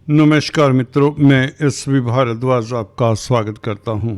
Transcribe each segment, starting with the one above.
नमस्कार मित्रों, मैं एस.वी. भारद्वाज आपका स्वागत करता हूं।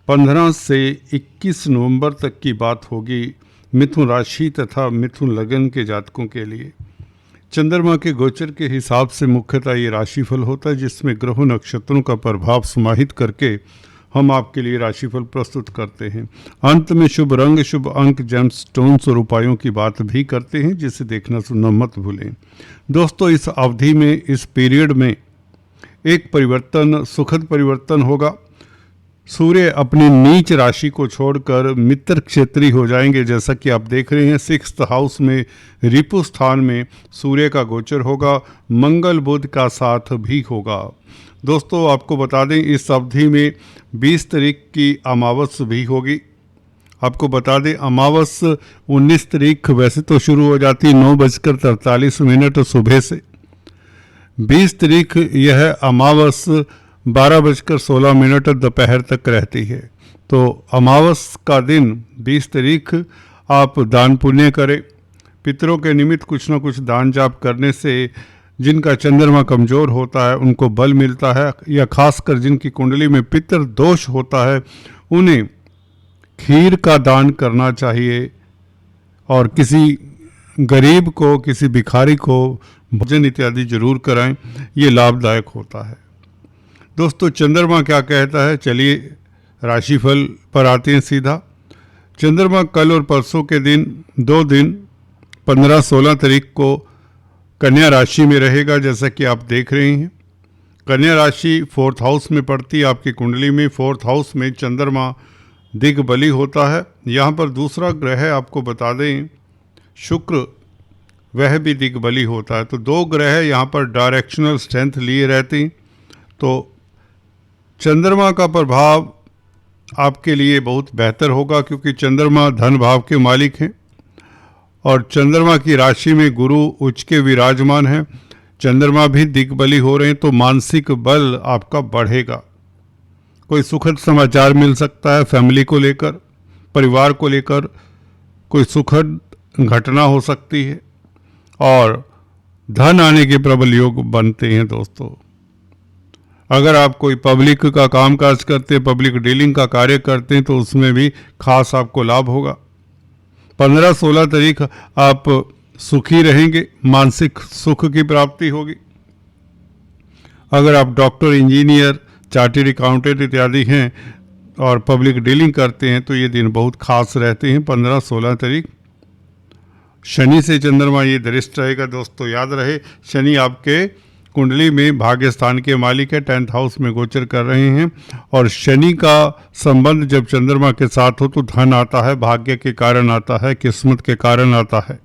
15 से 21 नवंबर तक की बात होगी मिथुन राशि तथा मिथुन लग्न के जातकों के लिए। चंद्रमा के गोचर के हिसाब से मुख्यतः ये राशिफल होता है, जिसमें ग्रहों नक्षत्रों का प्रभाव समाहित करके हम आपके लिए राशिफल प्रस्तुत करते हैं। अंत में शुभ रंग, शुभ अंक, जेमस्टोन्स और उपायों की बात भी करते हैं, जिसे देखना सुनना मत भूलें। दोस्तों, इस अवधि में, इस पीरियड में एक परिवर्तन, सुखद परिवर्तन होगा। सूर्य अपनी नीच राशि को छोड़कर मित्र क्षेत्री हो जाएंगे। जैसा कि आप देख रहे हैं, 6th हाउस में रिपु स्थान में सूर्य का गोचर होगा, मंगल बुध का साथ भी होगा। दोस्तों, आपको बता दें, इस अवधि में 20 तारीख की अमावस भी होगी। आपको बता दें, अमावस 19 तारीख वैसे तो शुरू हो जाती है 9:43 सुबह से। 20 तारीख यह अमावस 12:16 दोपहर तक रहती है। तो अमावस का दिन 20 तारीख आप दान पुण्य करें। पितरों के निमित्त कुछ न कुछ दान जाप करने से जिनका चंद्रमा कमज़ोर होता है उनको बल मिलता है, या खासकर जिनकी कुंडली में पितर दोष होता है उन्हें खीर का दान करना चाहिए, और किसी गरीब को, किसी भिखारी को भोजन इत्यादि जरूर कराएं। ये लाभदायक होता है। दोस्तों, चंद्रमा क्या कहता है, चलिए राशिफल पर आते हैं सीधा। चंद्रमा कल और परसों के दिन, 2 दिन 15-16 तारीख को कन्या राशि में रहेगा। जैसा कि आप देख रहे हैं, कन्या राशि 4th हाउस में पड़ती है। आपकी कुंडली में 4th हाउस में चंद्रमा दिग्बली होता है। यहाँ पर दूसरा ग्रह आपको बता दें, शुक्र, वह भी दिग्बली होता है। तो 2 ग्रह यहाँ पर डायरेक्शनल स्ट्रेंथ लिए रहते हैं। तो चंद्रमा का प्रभाव आपके लिए बहुत बेहतर होगा, क्योंकि चंद्रमा धन भाव के मालिक हैं और चंद्रमा की राशि में गुरु उच्च के विराजमान हैं। चंद्रमा भी दिग्बली हो रहे हैं, तो मानसिक बल आपका बढ़ेगा। कोई सुखद समाचार मिल सकता है, फैमिली को लेकर, परिवार को लेकर कोई सुखद घटना हो सकती है, और धन आने के प्रबल योग बनते हैं। दोस्तों, अगर आप कोई पब्लिक का कामकाज करते हैं, पब्लिक डीलिंग का कार्य करते हैं, तो उसमें भी खास आपको लाभ होगा। 15-16 तारीख आप सुखी रहेंगे, मानसिक सुख की प्राप्ति होगी। अगर आप डॉक्टर, इंजीनियर, चार्टर्ड अकाउंटेंट इत्यादि हैं और पब्लिक डीलिंग करते हैं, तो ये दिन बहुत खास रहते हैं। 15-16 तारीख शनि से चंद्रमा ये दृष्ट रहेगा। दोस्तों, याद रहे, शनि आपके कुंडली में भाग्य स्थान के मालिक है, 10th हाउस में गोचर कर रहे हैं, और शनि का संबंध जब चंद्रमा के साथ हो तो धन आता है, भाग्य के कारण आता है, किस्मत के कारण आता है।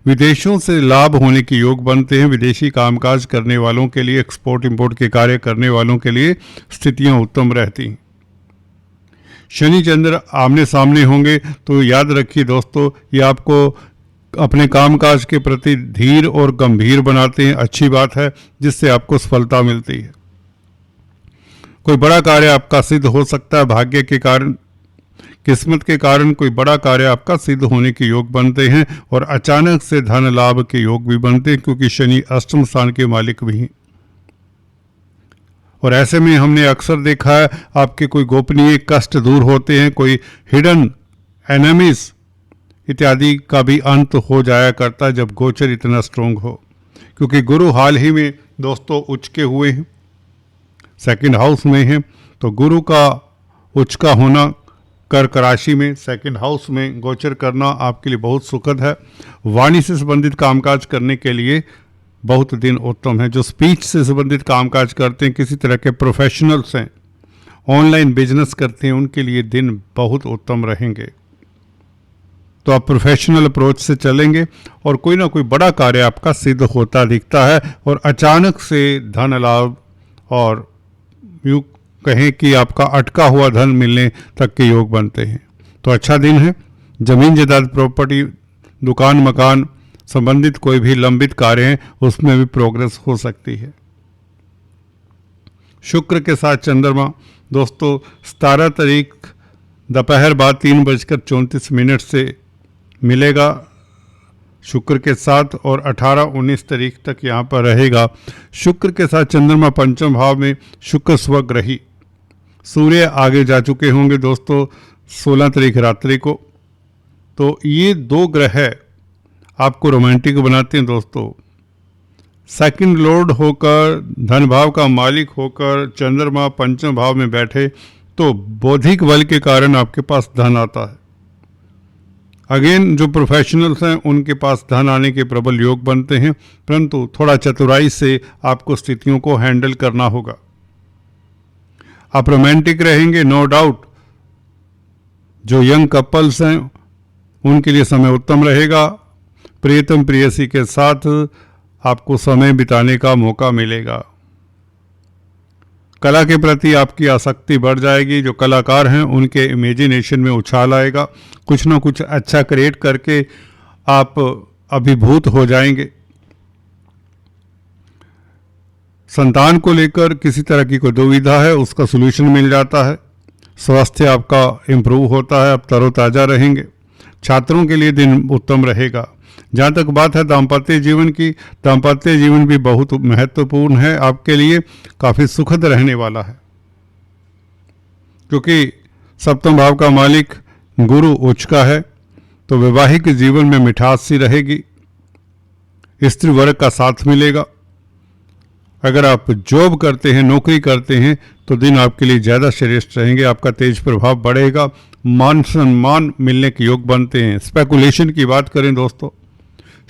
विदेशों से लाभ होने के योग बनते हैं। विदेशी कामकाज करने वालों के लिए, एक्सपोर्ट इंपोर्ट के कार्य करने वालों के लिए स्थितियां उत्तम रहती हैं। शनि चंद्र आमने सामने होंगे तो याद रखिए दोस्तों, ये आपको अपने कामकाज के प्रति धीर और गंभीर बनाते हैं। अच्छी बात है, जिससे आपको सफलता मिलती है। कोई बड़ा कार्य आपका सिद्ध हो सकता है, भाग्य के कारण, किस्मत के कारण कोई बड़ा कार्य आपका सिद्ध होने के योग बनते हैं, और अचानक से धन लाभ के योग भी बनते हैं, क्योंकि शनि अष्टम स्थान के मालिक भी हैं। और ऐसे में हमने अक्सर देखा है, आपके कोई गोपनीय कष्ट दूर होते हैं, कोई हिडन एनिमीज इत्यादि का भी अंत हो जाया करता है जब गोचर इतना स्ट्रोंग हो। क्योंकि गुरु हाल ही में दोस्तों उच्च के हुए हैं, 2nd हाउस में हैं। तो गुरु का उच्च का होना, कर्क राशि में 2nd हाउस में गोचर करना आपके लिए बहुत सुखद है। वाणी से संबंधित कामकाज करने के लिए बहुत दिन उत्तम है। जो स्पीच से संबंधित कामकाज करते हैं, किसी तरह के प्रोफेशनल्स हैं, ऑनलाइन बिजनेस करते हैं, उनके लिए दिन बहुत उत्तम रहेंगे। तो आप प्रोफेशनल अप्रोच से चलेंगे और कोई ना कोई बड़ा कार्य आपका सिद्ध होता दिखता है, और अचानक से धन लाभ, और यूँ कहें कि आपका अटका हुआ धन मिलने तक के योग बनते हैं। तो अच्छा दिन है। जमीन जायदाद, प्रॉपर्टी, दुकान मकान संबंधित कोई भी लंबित कार्य हैं, उसमें भी प्रोग्रेस हो सकती है। शुक्र के साथ चंद्रमा दोस्तों 17 तारीख दोपहर बाद 3:34 से मिलेगा। शुक्र के साथ, और 18-19 तारीख तक यहाँ पर रहेगा शुक्र के साथ चंद्रमा पंचम भाव में, शुक्र स्वग्रही। सूर्य आगे जा चुके होंगे दोस्तों 16 तारीख रात्रि को। तो ये दो ग्रह आपको रोमांटिक बनाते हैं दोस्तों। सेकंड लॉर्ड होकर, धन भाव का मालिक होकर चंद्रमा पंचम भाव में बैठे तो बौद्धिक बल के कारण आपके पास धन आता है। अगेन जो प्रोफेशनल्स हैं उनके पास धन आने के प्रबल योग बनते हैं, परंतु थोड़ा चतुराई से आपको स्थितियों को हैंडल करना होगा। आप रोमांटिक रहेंगे नो डाउट। जो यंग कपल्स हैं उनके लिए समय उत्तम रहेगा। प्रियतम प्रेयसी के साथ आपको समय बिताने का मौका मिलेगा। कला के प्रति आपकी आसक्ति बढ़ जाएगी। जो कलाकार हैं उनके इमेजिनेशन में उछाल आएगा। कुछ ना कुछ अच्छा क्रिएट करके आप अभिभूत हो जाएंगे। संतान को लेकर किसी तरह की कोई दुविधा है उसका सलूशन मिल जाता है। स्वास्थ्य आपका इम्प्रूव होता है, आप तरोताज़ा रहेंगे। छात्रों के लिए दिन उत्तम रहेगा। जहाँ तक बात है दाम्पत्य जीवन की, दाम्पत्य जीवन भी बहुत महत्वपूर्ण है आपके लिए, काफ़ी सुखद रहने वाला है, क्योंकि सप्तम भाव का मालिक गुरु उच्च का है। तो वैवाहिक जीवन में मिठास सी रहेगी। स्त्री वर्ग का साथ मिलेगा। अगर आप जॉब करते हैं, नौकरी करते हैं, तो दिन आपके लिए ज़्यादा श्रेष्ठ रहेंगे। आपका तेज प्रभाव बढ़ेगा। मान सम्मान मिलने के योग बनते हैं। स्पेकुलेशन की बात करें दोस्तों,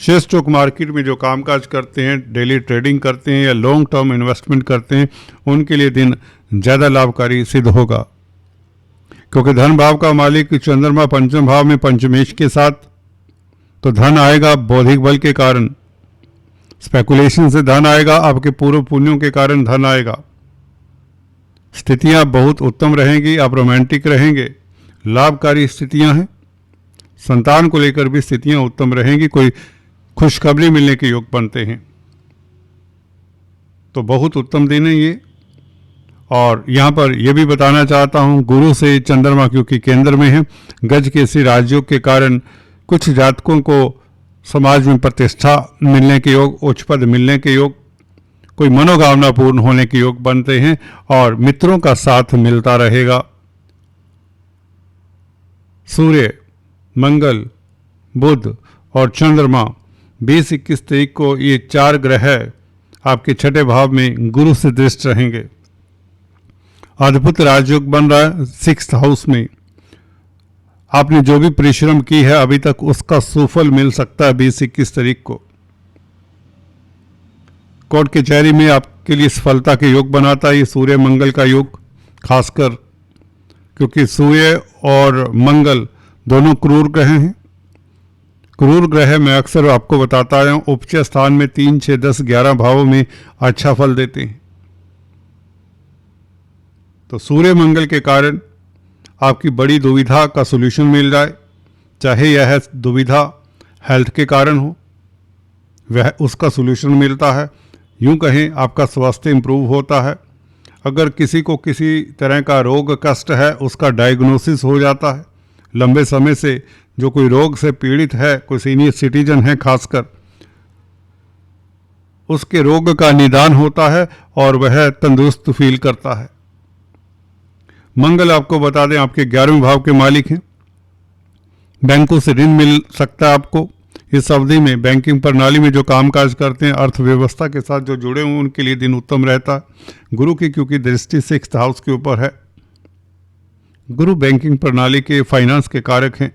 शेयर स्टॉक मार्केट में जो कामकाज करते हैं, डेली ट्रेडिंग करते हैं या लॉन्ग टर्म इन्वेस्टमेंट करते हैं, उनके लिए दिन ज़्यादा लाभकारी सिद्ध होगा, क्योंकि धन भाव का मालिक चंद्रमा पंचम भाव में पंचमेश के साथ। तो धन आएगा बौद्धिक बल के कारण, स्पेकुलेशन से धन आएगा, आपके पूर्व पुण्यों के कारण धन आएगा। स्थितियां बहुत उत्तम रहेंगी। आप रोमांटिक रहेंगे, लाभकारी स्थितियां हैं। संतान को लेकर भी स्थितियां उत्तम रहेंगी। कोई खुशखबरी मिलने के योग बनते हैं। तो बहुत उत्तम दिन है ये। और यहाँ पर यह भी बताना चाहता हूँ, गुरु से चंद्रमा क्योंकि केंद्र में है, गज के इसी राजयोग के कारण कुछ जातकों को समाज में प्रतिष्ठा मिलने के योग, उच्च पद मिलने के योग, कोई मनोकामना पूर्ण होने के योग बनते हैं और मित्रों का साथ मिलता रहेगा। सूर्य, मंगल, बुध और चंद्रमा 20-21 तारीख को ये चार ग्रह आपके छठे भाव में गुरु से दृष्ट रहेंगे। अद्भुत राजयोग बन रहा है 6th हाउस में। आपने जो भी परिश्रम की है अभी तक उसका सुफल मिल सकता है 20-21 तारीख को। कोर्ट कचहरी में आपके लिए सफलता के योग बनाता है ये सूर्य मंगल का योग, खासकर क्योंकि सूर्य और मंगल दोनों क्रूर ग्रह हैं। क्रूर ग्रह मैं अक्सर आपको बताता आया हूँ, उपच स्थान में 3, 6, 10, 11 भावों में अच्छा फल देते हैं। तो सूर्य मंगल के कारण आपकी बड़ी दुविधा का सलूशन मिल जाए, चाहे यह दुविधा हेल्थ के कारण हो, वह उसका सलूशन मिलता है। यूं कहें आपका स्वास्थ्य इम्प्रूव होता है। अगर किसी को किसी तरह का रोग कष्ट है उसका डायग्नोसिस हो जाता है। लंबे समय से जो कोई रोग से पीड़ित है, कोई सीनियर सिटीजन है खासकर, उसके रोग का निदान होता है और वह तंदुरुस्त फील करता है। मंगल आपको बता दें आपके 11वें भाव के मालिक हैं। बैंकों से ऋण मिल सकता है आपको इस अवधि में। बैंकिंग प्रणाली में जो कामकाज करते हैं, अर्थव्यवस्था के साथ जो जुड़े हुए उनके लिए दिन उत्तम रहता है। गुरु की क्योंकि दृष्टि 6th हाउस के ऊपर है, गुरु बैंकिंग प्रणाली के फाइनेंस के कारक हैं।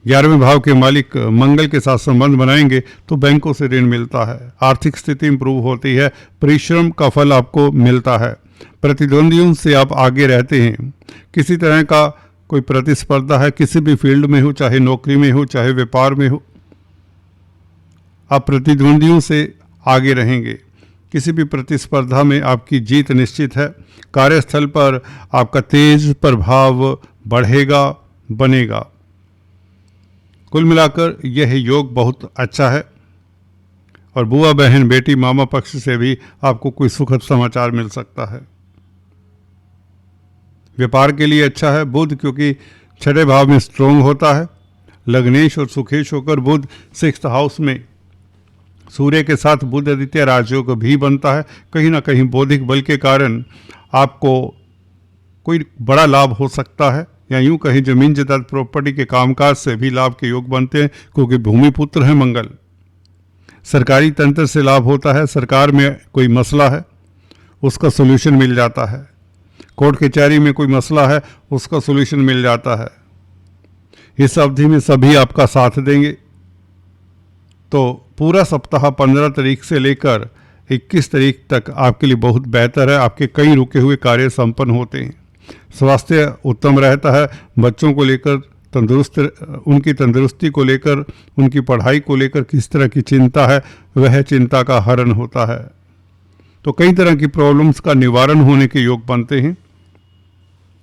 11वें भाव के मालिक मंगल के साथ संबंध बनाएंगे तो बैंकों से ऋण मिलता है। आर्थिक स्थिति इंप्रूव होती है। परिश्रम का फल आपको मिलता है। प्रतिद्वंदियों से आप आगे रहते हैं। किसी तरह का कोई प्रतिस्पर्धा है, किसी भी फील्ड में हो, चाहे नौकरी में हो, चाहे व्यापार में हो, आप प्रतिद्वंदियों से आगे रहेंगे। किसी भी प्रतिस्पर्धा में आपकी जीत निश्चित है। कार्यस्थल पर आपका तेज प्रभाव बढ़ेगा, बनेगा। कुल मिलाकर यह योग बहुत अच्छा है। और बुआ, बहन, बेटी, मामा पक्ष से भी आपको कोई सुखद समाचार मिल सकता है। व्यापार के लिए अच्छा है। बुध क्योंकि 6ठे भाव में स्ट्रोंग होता है, लग्नेश और सुखेश होकर बुध 6th हाउस में सूर्य के साथ बुध आदित्य राजयोग भी बनता है। कहीं ना कहीं बौद्धिक बल के कारण आपको कोई बड़ा लाभ हो सकता है, या यूं कहीं जमीन जायदाद प्रॉपर्टी के कामकाज से भी लाभ के योग बनते हैं, क्योंकि भूमि पुत्र है मंगल। सरकारी तंत्र से लाभ होता है, सरकार में कोई मसला है उसका सोल्यूशन मिल जाता है, कोर्ट कचहरी में कोई मसला है उसका सोल्यूशन मिल जाता है। इस अवधि में सभी आपका साथ देंगे। तो पूरा सप्ताह 15 तारीख से लेकर 21 तारीख तक आपके लिए बहुत बेहतर है। आपके कई रुके हुए कार्य संपन्न होते हैं। स्वास्थ्य उत्तम रहता है। बच्चों को लेकर उनकी तंदुरुस्ती को लेकर, उनकी पढ़ाई को लेकर किस तरह की चिंता है, वह चिंता का हरण होता है। तो कई तरह की प्रॉब्लम्स का निवारण होने के योग बनते हैं।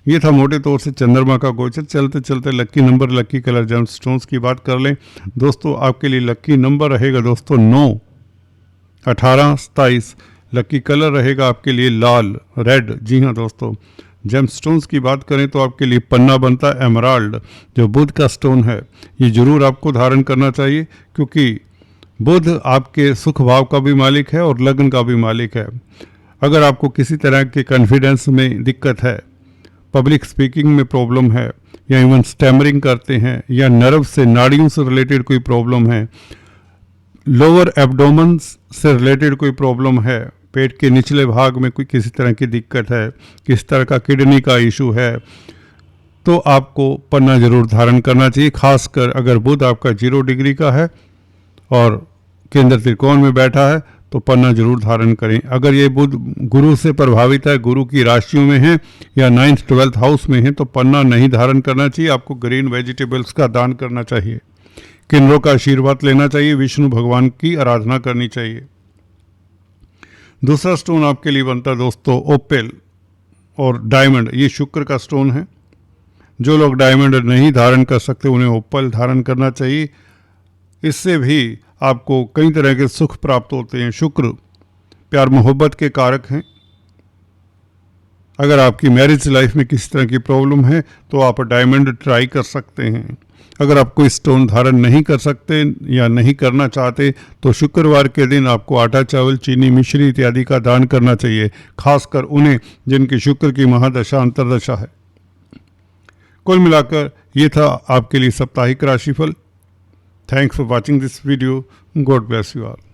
ये था मोटे तौर से चंद्रमा का गोचर। चलते चलते लक्की नंबर, लक्की कलर, जेम स्टोन्स की बात कर लें। दोस्तों आपके लिए लक्की नंबर रहेगा दोस्तों 9, 18, 27। लक्की कलर रहेगा आपके लिए लाल, रेड। जी हाँ दोस्तों, जेम स्टोन्स की बात करें तो आपके लिए पन्ना बनता है एमराल्ड, जो बुध का स्टोन है। ये जरूर आपको धारण करना चाहिए, क्योंकि बुध आपके सुख भाव का भी मालिक है और लग्न का भी मालिक है। अगर आपको किसी तरह के कॉन्फिडेंस में दिक्कत है, पब्लिक स्पीकिंग में प्रॉब्लम है, या इवन स्टैमरिंग करते हैं, या नर्व से, नाड़ियों से रिलेटेड कोई प्रॉब्लम है, लोअर एब्डोमेन से रिलेटेड कोई प्रॉब्लम है, पेट के निचले भाग में कोई किसी तरह की दिक्कत है, किस तरह का किडनी का इशू है, तो आपको पन्ना जरूर धारण करना चाहिए। खासकर अगर बुध आपका 0 डिग्री का है और केंद्र त्रिकोण में बैठा है तो पन्ना जरूर धारण करें। अगर ये बुध गुरु से प्रभावित है, गुरु की राशियों में है, या 9th 12th हाउस में है, तो पन्ना नहीं धारण करना चाहिए। आपको ग्रीन वेजिटेबल्स का दान करना चाहिए, किन्नरों का आशीर्वाद लेना चाहिए, विष्णु भगवान की आराधना करनी चाहिए। दूसरा स्टोन आपके लिए बनता है दोस्तों ओपेल और डायमंड। ये शुक्र का स्टोन है। जो लोग डायमंड नहीं धारण कर सकते उन्हें ओपेल धारण करना चाहिए। इससे भी आपको कई तरह के सुख प्राप्त होते हैं। शुक्र प्यार मोहब्बत के कारक हैं। अगर आपकी मैरिज लाइफ में किसी तरह की प्रॉब्लम है तो आप डायमंड ट्राई कर सकते हैं। अगर आप कोई स्टोन धारण नहीं कर सकते या नहीं करना चाहते तो शुक्रवार के दिन आपको आटा, चावल, चीनी, मिश्री इत्यादि का दान करना चाहिए, खासकर उन्हें जिनकी शुक्र की महादशा अंतर्दशा है। कुल मिलाकर ये था आपके लिए साप्ताहिक राशिफल। Thanks for watching this video. God bless you all.